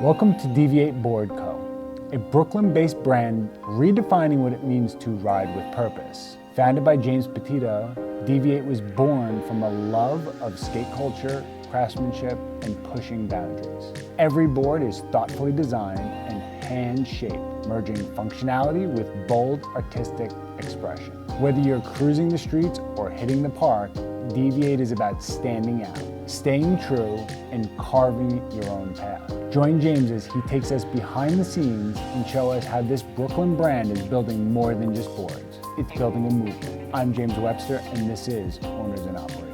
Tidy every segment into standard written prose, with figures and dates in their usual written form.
Welcome to Deviate Board Co, a Brooklyn-based brand redefining what it means to ride with purpose. Founded by James Petitto, Deviate was born from a love of skate culture, craftsmanship, and pushing boundaries. Every board is thoughtfully designed and hand-shaped, merging functionality with bold artistic expression. Whether you're cruising the streets or hitting the park, Deviate is about standing out, staying true, and carving your own path. Join James as he takes us behind the scenes and show us how this Brooklyn brand is building more than just boards. It's building a movement. I'm James Webster, and this is Owners and Operators.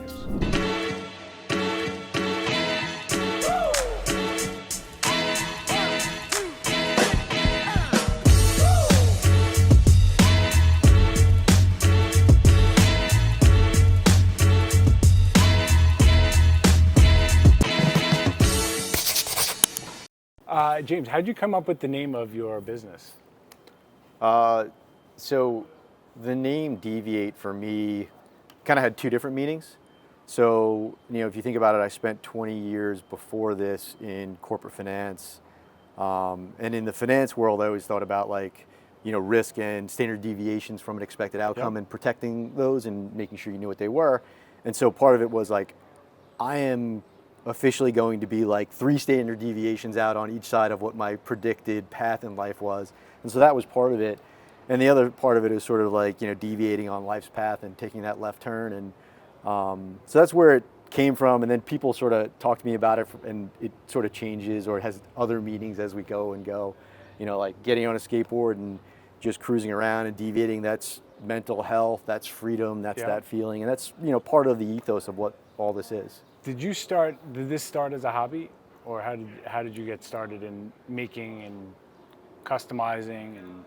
James, how did you come up with the name of your business? So the name Deviate for me kind of had two different meanings. So, if you think about it, I spent 20 years before this in corporate finance. And in the finance world, I always thought about risk and standard deviations from an expected outcome and protecting those and making sure you knew what they were. And so part of it was I am officially going to be 3 standard deviations out on each side of what my predicted path in life was. And so that was part of it. And the other part of it is sort of deviating on life's path and taking that left turn. And so that's where it came from. And then people sort of talk to me about it, and it sort of changes, or it has other meanings as we go and go. Like getting on a skateboard and just cruising around and deviating, that's mental health, that's freedom, that's that feeling. And that's, part of the ethos of what all this is. Did this start as a hobby, or how did you get started in making and customizing and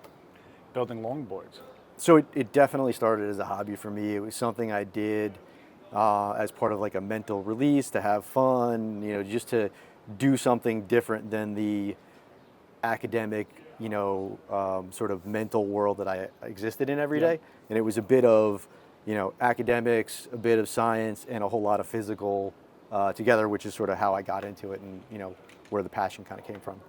building longboards? So it definitely started as a hobby for me. It was something I did as part of a mental release, to have fun, just to do something different than the academic, sort of mental world that I existed in every day. And it was a bit of, academics, a bit of science, and a whole lot of physical together, which is sort of how I got into it, and where the passion kind of came from.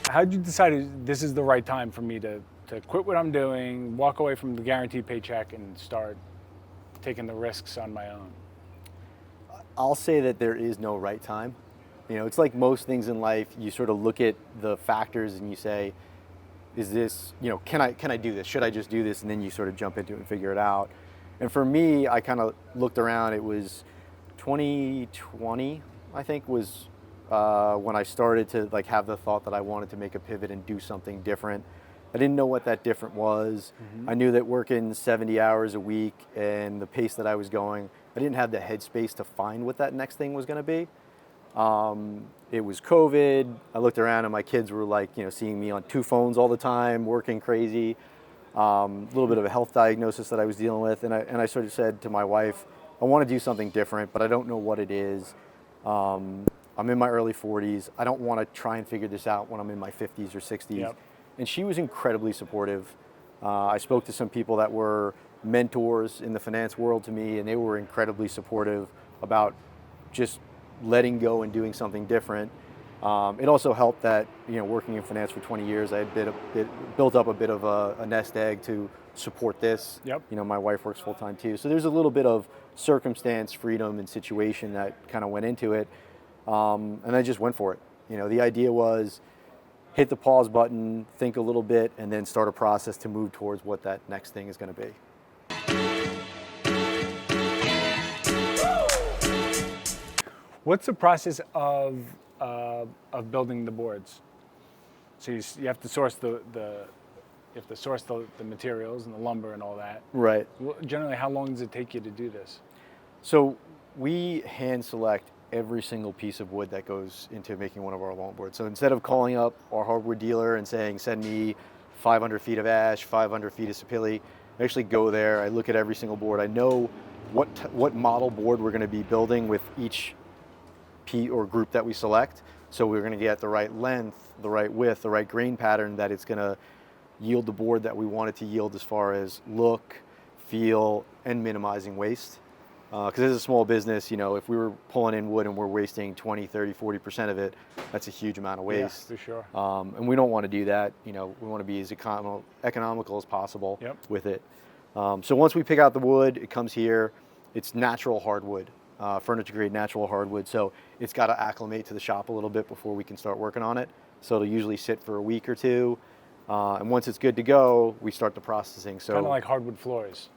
How did you decide this is the right time for me to quit what I'm doing, walk away from the guaranteed paycheck, and start taking the risks on my own? I'll say that there is no right time. It's like most things in life. You sort of look at the factors and you say, is this, can I do this? Should I just do this? And then you sort of jump into it and figure it out. And for me, I kind of looked around. It was 2020, I think, was when I started to have the thought that I wanted to make a pivot and do something different. I didn't know what that different was. Mm-hmm. I knew that working 70 hours a week and the pace that I was going, I didn't have the headspace to find what that next thing was going to be. It was COVID. I looked around and my kids were seeing me on 2 phones all the time, working crazy. A little bit of a health diagnosis that I was dealing with. And I sort of said to my wife, I want to do something different, but I don't know what it is. I'm in my early 40s. I don't want to try and figure this out when I'm in my 50s or 60s. Yep. And she was incredibly supportive. I spoke to some people that were mentors in the finance world to me, and they were incredibly supportive about just letting go and doing something different. It also helped that, working in finance for 20 years, I had built up a bit of a nest egg to support this. Yep. My wife works full time too. So there's a little bit of circumstance, freedom, and situation that kind of went into it. And I just went for it. The idea was hit the pause button, think a little bit, and then start a process to move towards what that next thing is going to be. What's the process of building the boards? So you have to source the materials and the lumber and all that. Right. Generally, how long does it take you to do this? So we hand select every single piece of wood that goes into making one of our longboards. So instead of calling up our hardwood dealer and saying, send me 500 feet of ash, 500 feet of sapele, I actually go there, I look at every single board. I know what model board we're going to be building with each or group that we select. So we're going to get the right length, the right width, the right grain pattern that it's going to yield the board that we want it to yield as far as look, feel, and minimizing waste. Because as a small business, if we were pulling in wood and we're wasting 20, 30, 40% of it, that's a huge amount of waste. Yeah, for sure. And we don't want to do that. We want to be as economical as possible with it. So once we pick out the wood, it comes here. It's natural hardwood, furniture grade natural hardwood. So it's got to acclimate to the shop a little bit before we can start working on it. So it'll usually sit for a week or two. And once it's good to go, we start the processing. So kind of like hardwood floors.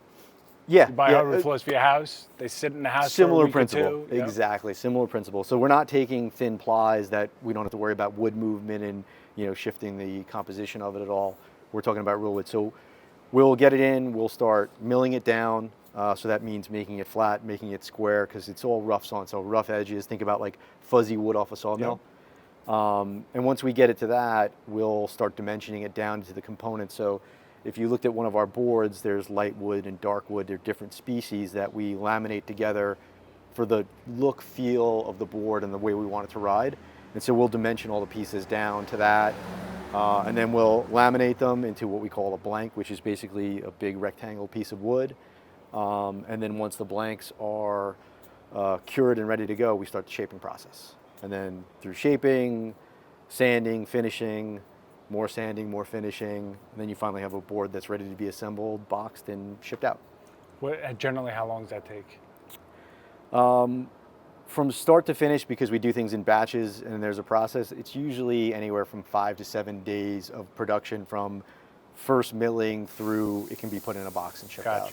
Yeah. You buy hardwood floors for your house. They sit in the house similar for a week principle. or two. Yep. Exactly. Similar principle. So we're not taking thin plies that we don't have to worry about wood movement and shifting the composition of it at all. We're talking about real wood. So we'll get it in. We'll start milling it down. So that means making it flat, making it square, because it's all rough sawn. So rough edges. Think about like fuzzy wood off a sawmill. Yep. And once we get it to that, we'll start dimensioning it down to the components. So if you looked at one of our boards, there's light wood and dark wood. They're different species that we laminate together for the look, feel of the board and the way we want it to ride. And so we'll dimension all the pieces down to that. And then we'll laminate them into what we call a blank, which is basically a big rectangle piece of wood. And then once the blanks are cured and ready to go, we start the shaping process. And then through shaping, sanding, finishing, more sanding, more finishing, and then you finally have a board that's ready to be assembled, boxed, and shipped out. Generally, how long does that take? From start to finish, because we do things in batches and there's a process, it's usually anywhere from 5 to 7 days of production from first milling through it can be put in a box and shipped out.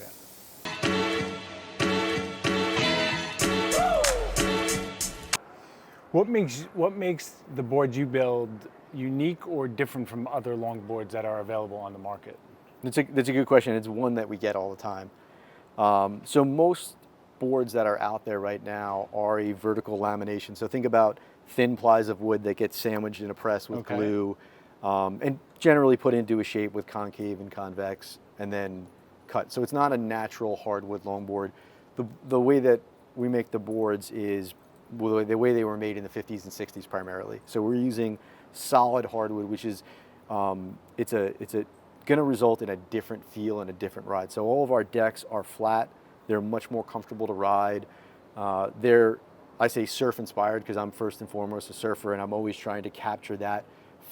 What makes the boards you build unique or different from other longboards that are available on the market? That's a good question. It's one that we get all the time. So most boards that are out there right now are a vertical lamination. So think about thin plies of wood that get sandwiched in a press with glue, and generally put into a shape with concave and convex, and then cut. So it's not a natural hardwood longboard. The way that we make the boards is the way they were made in the 50s and 60s primarily. So we're using solid hardwood, which is it's going to result in a different feel and a different ride. So all of our decks are flat. They're much more comfortable to ride. They're, I say, surf inspired because I'm first and foremost a surfer, and I'm always trying to capture that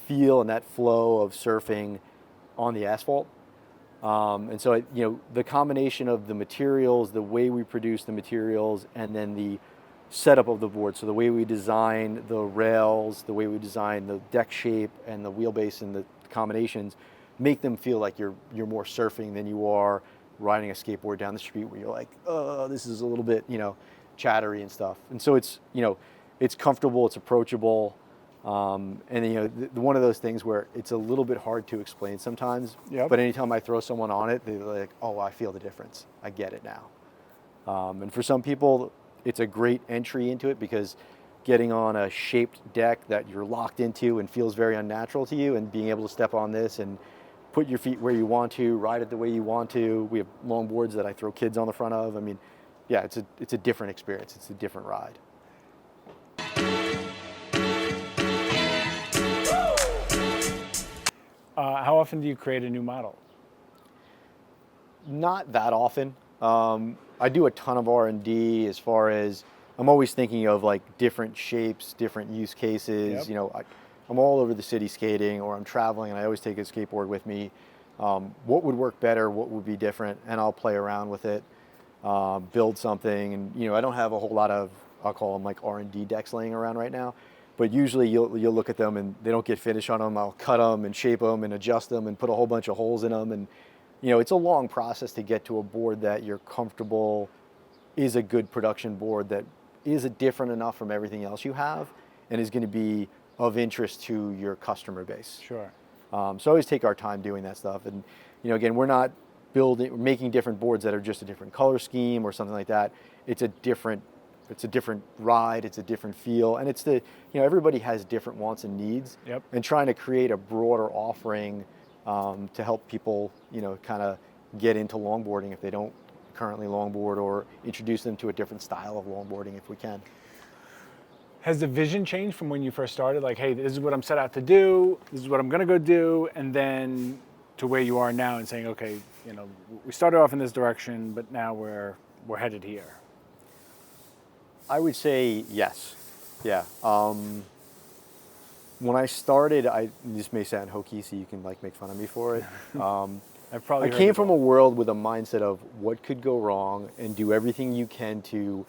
feel and that flow of surfing on the asphalt. And so the combination of the materials, the way we produce the materials, and then the setup of the board. So the way we design the rails, the way we design the deck shape and the wheelbase and the combinations make them feel like you're more surfing than you are riding a skateboard down the street where you're like, oh, this is a little bit, chattery and stuff. And so it's, it's comfortable, it's approachable. And one of those things where it's a little bit hard to explain sometimes, but anytime I throw someone on it, they're like, oh, I feel the difference. I get it now. And for some people, it's a great entry into it because getting on a shaped deck that you're locked into and feels very unnatural to you, and being able to step on this and put your feet where you want to, ride it the way you want to. We have long boards that I throw kids on the front of. I mean, yeah, it's a different experience. It's a different ride. How often do you create a new model? Not that often. I do a ton of R&D as far as I'm always thinking of like different shapes, different use cases. I'm all over the city skating, or I'm traveling and I always take a skateboard with me. What would work better? What would be different? And I'll play around with it, build something. And I don't have a whole lot of, I'll call them like R&D decks laying around right now. But usually you'll look at them and they don't get finished on them. I'll cut them and shape them and adjust them and put a whole bunch of holes in them. And it's a long process to get to a board that you're comfortable is a good production board that is different enough from everything else you have and is going to be of interest to your customer base. Sure. So I always take our time doing that stuff. And, again, we're not making different boards that are just a different color scheme or something like that. It's a different ride, it's a different feel. And it's everybody has different wants and needs. Yep. And trying to create a broader offering to help people, kind of get into longboarding if they don't currently longboard, or introduce them to a different style of longboarding if we can. Has the vision changed from when you first started? Like, hey, this is what I'm set out to do, this is what I'm gonna go do, and then to where you are now and saying, okay, we started off in this direction, but now we're headed here. I would say yes. Yeah. When I started, this may sound hokey, so you can like make fun of me for it. I've probably I heard came it from all. a world with a mindset of what could go wrong and do everything you can to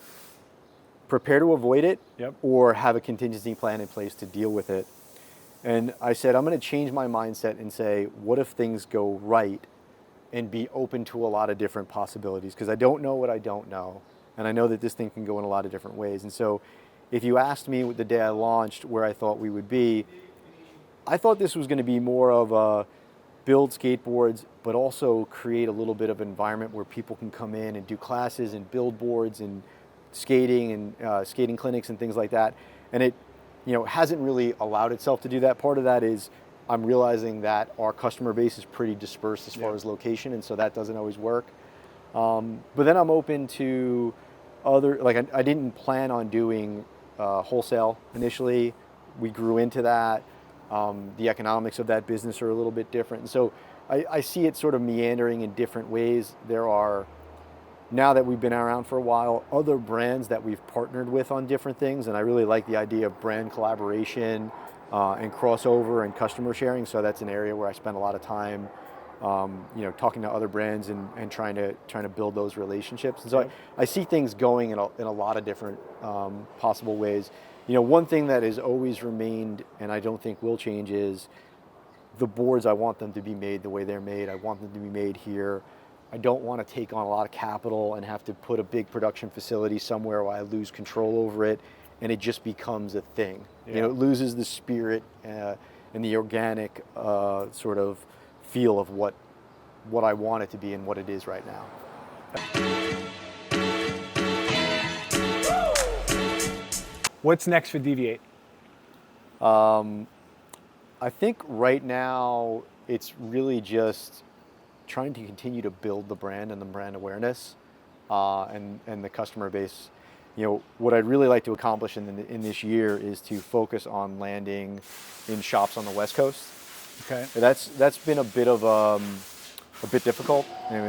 prepare to avoid it, Yep. or have a contingency plan in place to deal with it. And I said, I'm going to change my mindset and say, what if things go right, and be open to a lot of different possibilities, because I don't know what I don't know. And I know that this thing can go in a lot of different ways. And so if you asked me the day I launched where I thought we would be, I thought this was going to be more of a build skateboards, but also create a little bit of an environment where people can come in and do classes and build boards and skating and skating clinics and things like that. And it, hasn't really allowed itself to do that. Part of that is I'm realizing that our customer base is pretty dispersed as far as location, and so that doesn't always work. But then I'm open to other, like I didn't plan on doing wholesale initially. We grew into that. The economics of that business are a little bit different. And so I see it sort of meandering in different ways. There are, now that we've been around for a while, other brands that we've partnered with on different things. And I really like the idea of brand collaboration and crossover and customer sharing. So that's an area where I spend a lot of time, talking to other brands and trying to build those relationships. And so I see things going in a lot of different possible ways. One thing that has always remained, and I don't think will change, is the boards. I want them to be made the way they're made. I want them to be made here. I don't want to take on a lot of capital and have to put a big production facility somewhere where I lose control over it, and it just becomes a thing. Yeah. It loses the spirit and the organic sort of feel of what I want it to be and what it is right now. What's next for Deviate? I think right now it's really just trying to continue to build the brand and the brand awareness and the customer base. What I'd really like to accomplish in this year is to focus on landing in shops on the West Coast. Okay. That's been a bit of a bit difficult.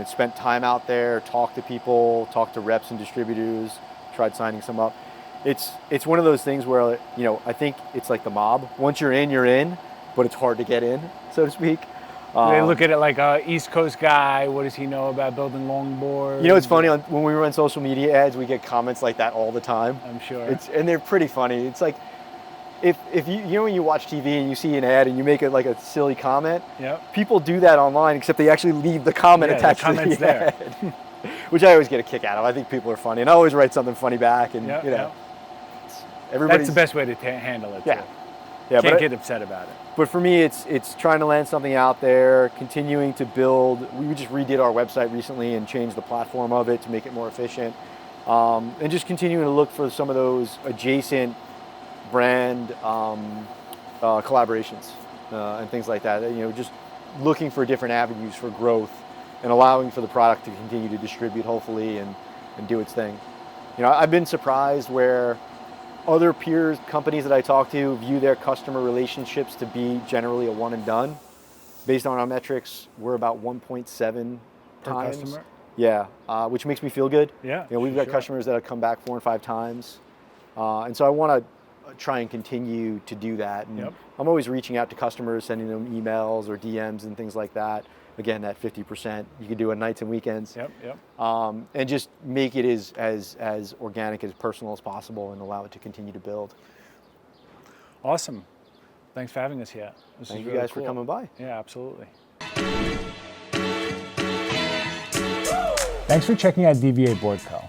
Spent time out there, talked to people, talked to reps and distributors, tried signing some up. It's one of those things where I think it's like the mob. Once you're in, but it's hard to get in, so to speak. They look at it like a East Coast guy. What does he know about building longboards? It's funny, when we run social media ads, we get comments like that all the time. I'm sure. And they're pretty funny. It's like, if you when you watch TV and you see an ad and you make it like a silly comment, people do that online, except they actually leave the comment attached to the ad, which I always get a kick out of. I think people are funny, and I always write something funny back, and everybody's... That's the best way to handle it. Yeah. Too. Yeah, Can't get upset about it. But for me, it's trying to land something out there, continuing to build. We just redid our website recently and changed the platform of it to make it more efficient, and just continuing to look for some of those adjacent brand collaborations and things like that. Just looking for different avenues for growth and allowing for the product to continue to distribute, hopefully, and do its thing. I've been surprised where other peers, companies that I talk to, view their customer relationships to be generally a one and done. Based on our metrics, we're about 1.7 Per times. customer? Yeah, which makes me feel good. Yeah, we've got customers that have come back 4 and 5 times. And so I want to try and continue to do that. And I'm always reaching out to customers, sending them emails or DMs and things like that. Again, that 50%, you can do on nights and weekends. And just make it as organic, as personal as possible, and allow it to continue to build. Awesome. Thanks for having us here. Thank you guys for coming by. Yeah, absolutely. Thanks for checking out Deviate Board Co.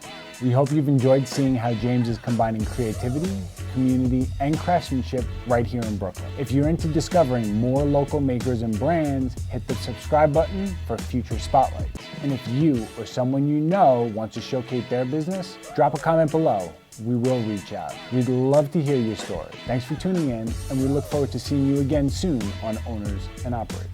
We hope you've enjoyed seeing how James is combining creativity, community, and craftsmanship right here in Brooklyn. If you're into discovering more local makers and brands, hit the subscribe button for future spotlights. And if you or someone you know wants to showcase their business, drop a comment below. We will reach out. We'd love to hear your story. Thanks for tuning in, and we look forward to seeing you again soon on Owners and Operators.